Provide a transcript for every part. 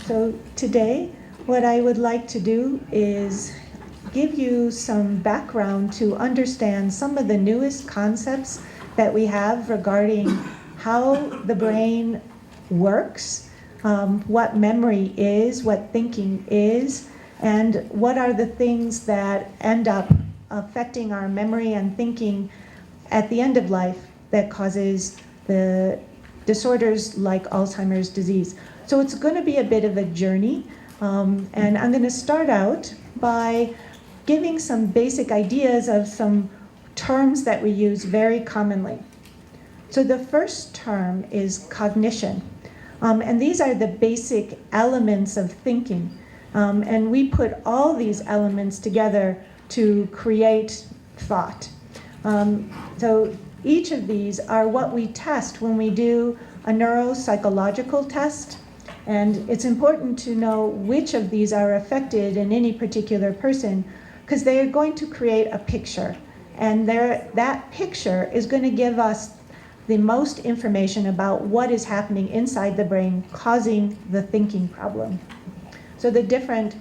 So today, what I would like to do is give you some background to understand some of the newest concepts that we have regarding how the brain works, what memory is, what thinking is, and what are the things that end up affecting our memory and thinking at the end of life that causes the disorders like Alzheimer's disease. So it's going to be a bit of a journey, and I'm going to start out by giving some basic ideas of some terms that we use very commonly. So the first term is cognition, and these are the basic elements of thinking, and we put all these elements together to create thought. So each of these are what we test when we do a neuropsychological test, and it's important to know which of these are affected in any particular person because they are going to create a picture, and that picture is going to give us the most information about what is happening inside the brain causing the thinking problem. So the different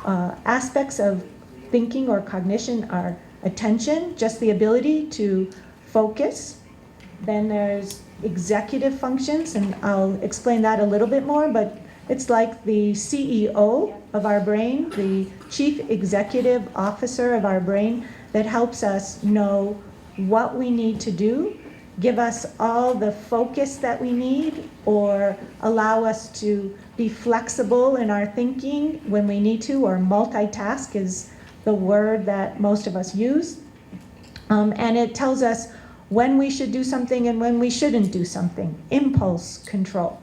aspects of thinking or cognition are attention, just the ability to focus. Then there's executive functions, and I'll explain that a little bit more, but it's like the CEO of our brain, the chief executive officer of our brain, that helps us know what we need to do, give us all the focus that we need, or allow us to be flexible in our thinking when we need to, or multitask is the word that most of us use. And it tells us when we should do something and when we shouldn't do something. Impulse control.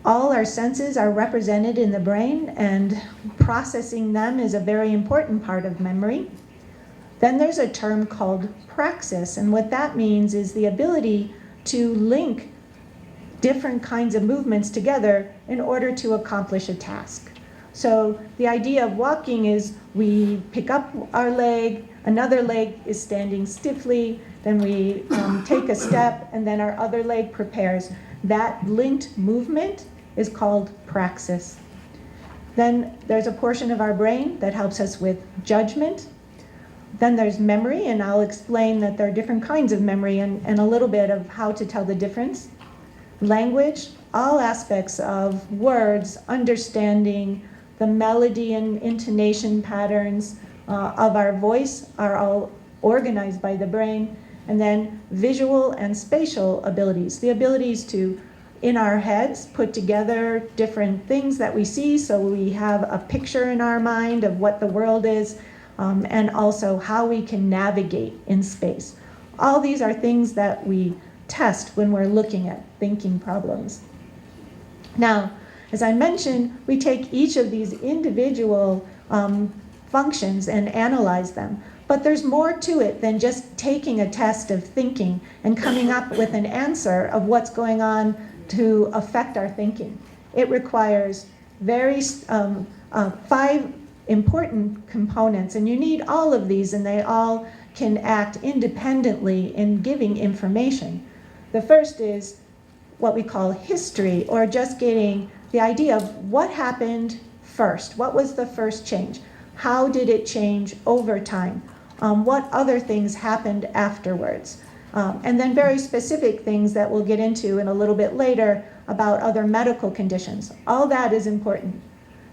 All our senses are represented in the brain, and processing them is a very important part of memory. Then there's a term called praxis, and what that means is the ability to link different kinds of movements together in order to accomplish a task. So the idea of walking is we pick up our leg, another leg is standing stiffly, then we take a step, and then our other leg prepares. That linked movement is called praxis. Then there's a portion of our brain that helps us with judgment. Then there's memory, and I'll explain that there are different kinds of memory and a little bit of how to tell the difference. Language, all aspects of words, understanding, the melody and intonation patterns of our voice are all organized by the brain. And then visual and spatial abilities, the abilities to, in our heads, put together different things that we see so we have a picture in our mind of what the world is, and also how we can navigate in space. All these are things that we test when we're looking at thinking problems. Now, as I mentioned, we take each of these individual functions and analyze them. But there's more to it than just taking a test of thinking and coming up with an answer of what's going on to affect our thinking. It requires 5 important components, and you need all of these, and they all can act independently in giving information. The first is what we call history, or just getting the idea of what happened first. What was the first change? How did it change over time? What other things happened afterwards? And then very specific things that we'll get into in a little bit later about other medical conditions. All that is important.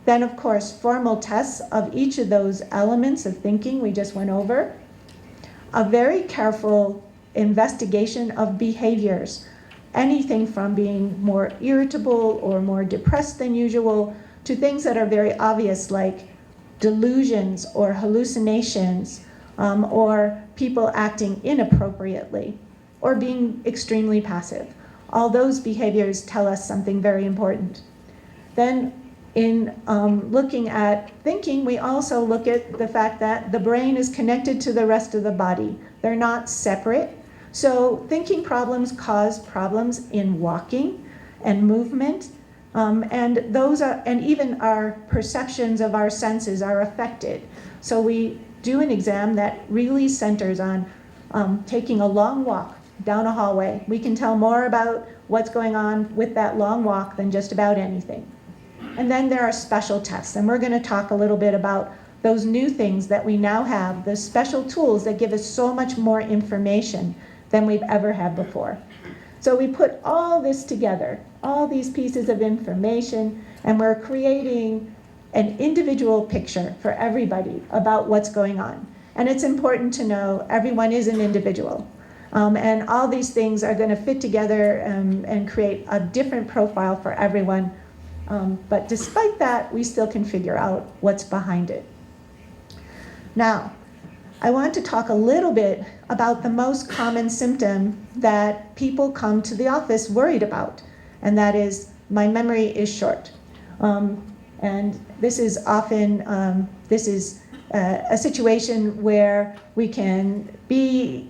Then, of course, formal tests of each of those elements of thinking we just went over. A very careful investigation of behaviors. Anything from being more irritable or more depressed than usual to things that are very obvious like delusions or hallucinations, or people acting inappropriately or being extremely passive. All those behaviors tell us something very important. Then in looking at thinking, we also look at the fact that the brain is connected to the rest of the body. They're not separate. So thinking problems cause problems in walking and movement, and even our perceptions of our senses are affected. So we do an exam that really centers on taking a long walk down a hallway. We can tell more about what's going on with that long walk than just about anything. And then there are special tests, and we're going to talk a little bit about those new things that we now have, the special tools that give us so much more information than we've ever had before. So we put all this together, all these pieces of information, and we're creating an individual picture for everybody about what's going on. And it's important to know everyone is an individual. And all these things are going to fit together and create a different profile for everyone. But despite that, we still can figure out what's behind it. Now, I want to talk a little bit about the most common symptom that people come to the office worried about, and that is, my memory is short. And this is often, a situation where we can be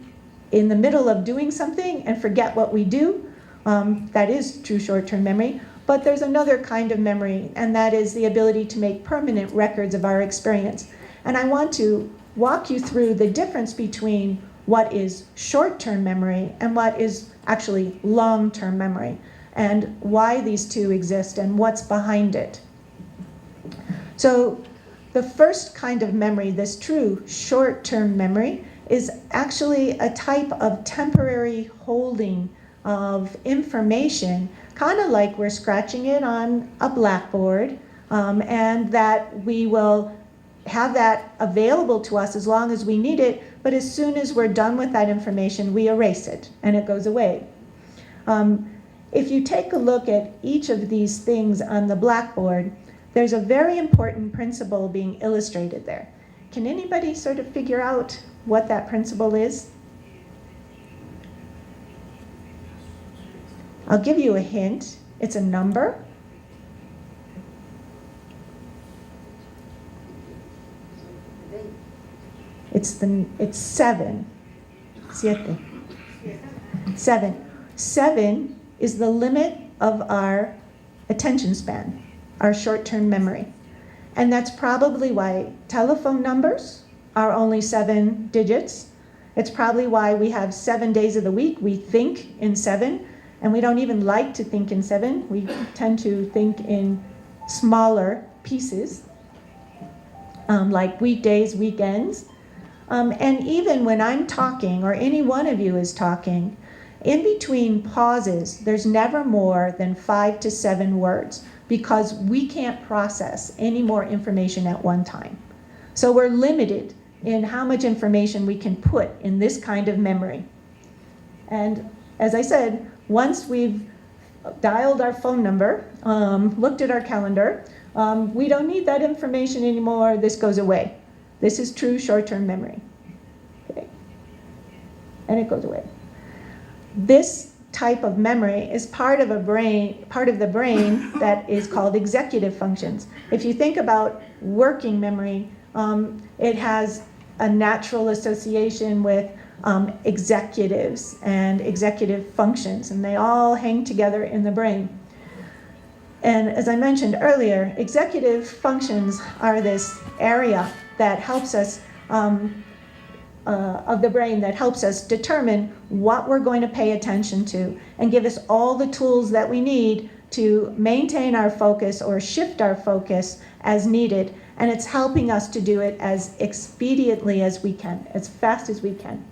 in the middle of doing something and forget what we do. That is true short-term memory. But there's another kind of memory, and that is the ability to make permanent records of our experience. And I want to walk you through the difference between what is short-term memory and what is actually long-term memory, and why these two exist and what's behind it. So the first kind of memory, this true short-term memory, is actually a type of temporary holding of information, kind of like we're scratching it on a blackboard, and that we will have that available to us as long as we need it, but as soon as we're done with that information, we erase it and it goes away. If you take a look at each of these things on the blackboard, there's a very important principle being illustrated there. Can anybody sort of figure out what that principle is? I'll give you a hint. It's a number. It's 7. Siete. 7. 7 is the limit of our attention span, our short-term memory. And that's probably why telephone numbers are only 7 digits. It's probably why we have 7 days of the week. We think in 7, and we don't even like to think in 7. We tend to think in smaller pieces, like weekdays, weekends. And even when I'm talking, or any one of you is talking, in between pauses, there's never more than 5 to 7 words, because we can't process any more information at one time. So we're limited in how much information we can put in this kind of memory. And as I said, once we've dialed our phone number, looked at our calendar, we don't need that information anymore. This goes away. This is true short-term memory. Okay. And it goes away. This type of memory is part of the brain that is called executive functions. If you think about working memory, it has a natural association with executives and executive functions, and they all hang together in the brain. And as I mentioned earlier, executive functions are this area that helps us, of the brain, that helps us determine what we're going to pay attention to and give us all the tools that we need to maintain our focus or shift our focus as needed. And it's helping us to do it as expediently as we can, as fast as we can.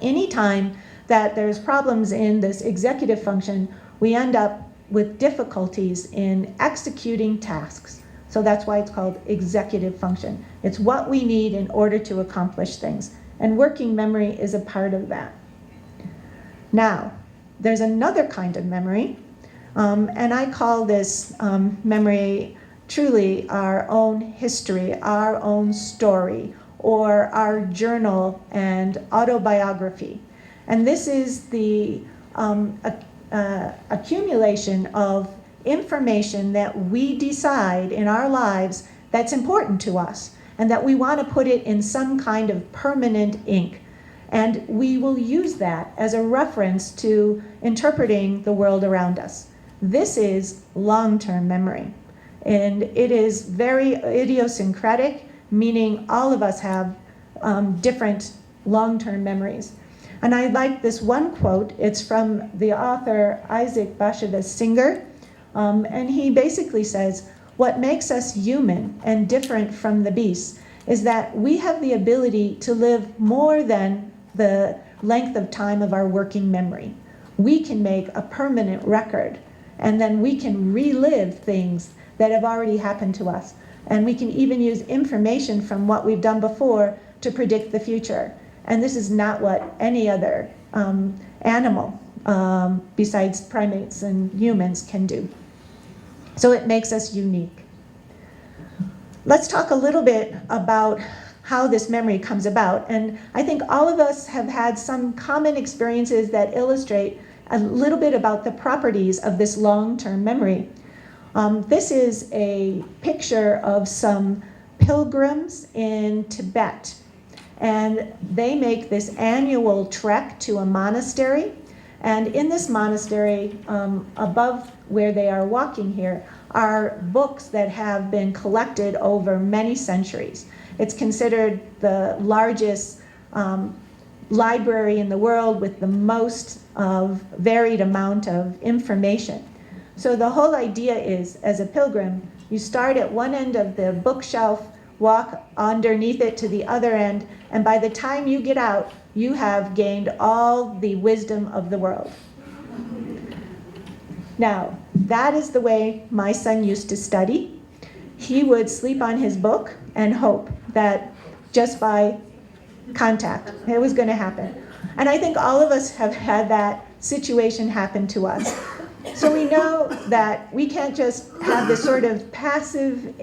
Anytime that there's problems in this executive function, we end up with difficulties in executing tasks. So that's why it's called executive function. It's what we need in order to accomplish things. And working memory is a part of that. Now, there's another kind of memory, and I call this memory truly our own history, our own story, or our journal and autobiography. And this is the accumulation of information that we decide in our lives that's important to us, and that we want to put it in some kind of permanent ink. And we will use that as a reference to interpreting the world around us. This is long-term memory. And it is very idiosyncratic, meaning all of us have different long-term memories. And I like this one quote. It's from the author Isaac Bashevis Singer. And he basically says, what makes us human and different from the beasts is that we have the ability to live more than the length of time of our working memory. We can make a permanent record, and then we can relive things that have already happened to us. And we can even use information from what we've done before to predict the future. And this is not what any other animal besides primates and humans can do. So it makes us unique. Let's talk a little bit about how this memory comes about. And I think all of us have had some common experiences that illustrate a little bit about the properties of this long-term memory. This is a picture of some pilgrims in Tibet. And they make this annual trek to a monastery. And in this monastery, above where they are walking here, are books that have been collected over many centuries. It's considered the largest library in the world with the most varied amount of information. So the whole idea is, as a pilgrim, you start at one end of the bookshelf, walk underneath it to the other end, and by the time you get out, you have gained all the wisdom of the world. Now, that is the way my son used to study. He would sleep on his book and hope that just by contact, it was going to happen. And I think all of us have had that situation happen to us. So we know that we can't just have this sort of passive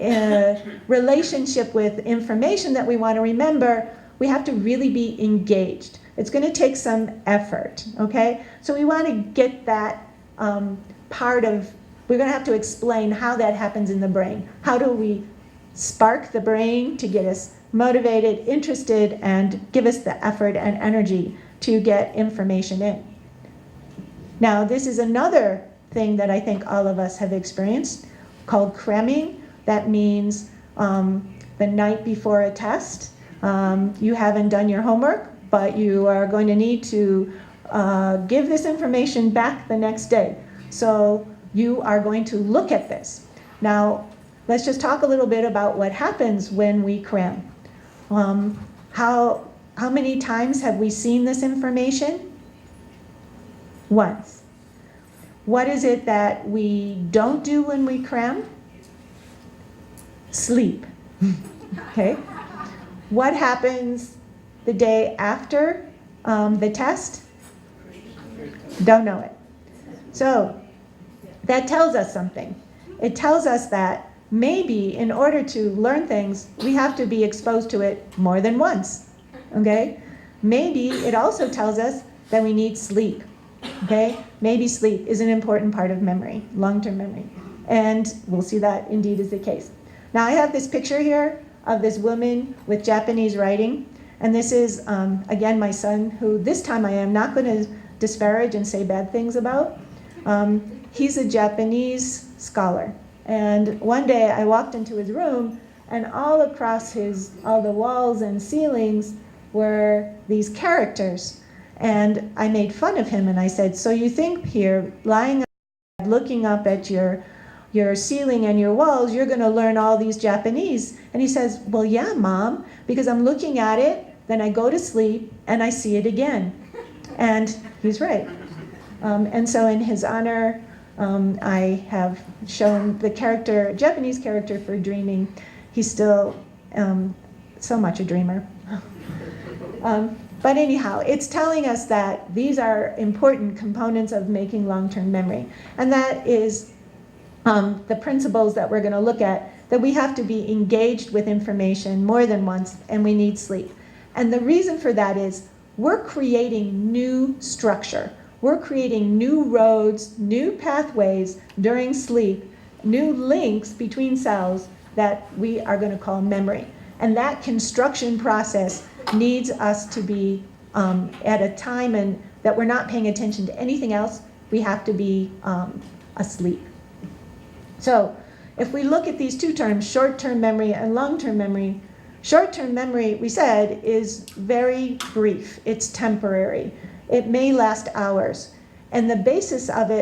relationship with information that we want to remember. We have to really be engaged. It's going to take some effort, okay? So we want to get that part of, we're going to have to explain how that happens in the brain. How do we spark the brain to get us motivated, interested, and give us the effort and energy to get information in? Now, this is another thing that I think all of us have experienced called cramming. That means the night before a test, you haven't done your homework, but you are going to need to give this information back the next day. So you are going to look at this. Now, let's just talk a little bit about what happens when we cram. How many times have we seen this information? Once. What is it that we don't do when we cram? Sleep. Okay. What happens the day after the test? Don't know it. So that tells us something. It tells us that maybe in order to learn things, we have to be exposed to it more than once. Okay? Maybe it also tells us that we need sleep. Okay? Maybe sleep is an important part of memory, long-term memory. And we'll see that indeed is the case. Now I have this picture here of this woman with Japanese writing. And this is, again, my son, who this time I am not going to disparage and say bad things about. He's a Japanese scholar. And one day I walked into his room, and all across all the walls and ceilings were these characters. And I made fun of him, and I said, so you think here, lying looking up at your ceiling and your walls, you're going to learn all these Japanese? And he says, well, yeah, Mom, because I'm looking at it, then I go to sleep, and I see it again. And he's right. And so in his honor, I have shown the Japanese character for dreaming. He's still so much a dreamer. But anyhow, it's telling us that these are important components of making long-term memory. And that is the principles that we're going to look at, that we have to be engaged with information more than once, and we need sleep. And the reason for that is we're creating new structure. We're creating new roads, new pathways during sleep, new links between cells that we are going to call memory. And that construction process needs us to be at a time and that we're not paying attention to anything else. We have to be asleep. So if we look at these two terms, short-term memory and long-term memory, short-term memory, we said, is very brief. It's temporary. it may last hours. And the basis of it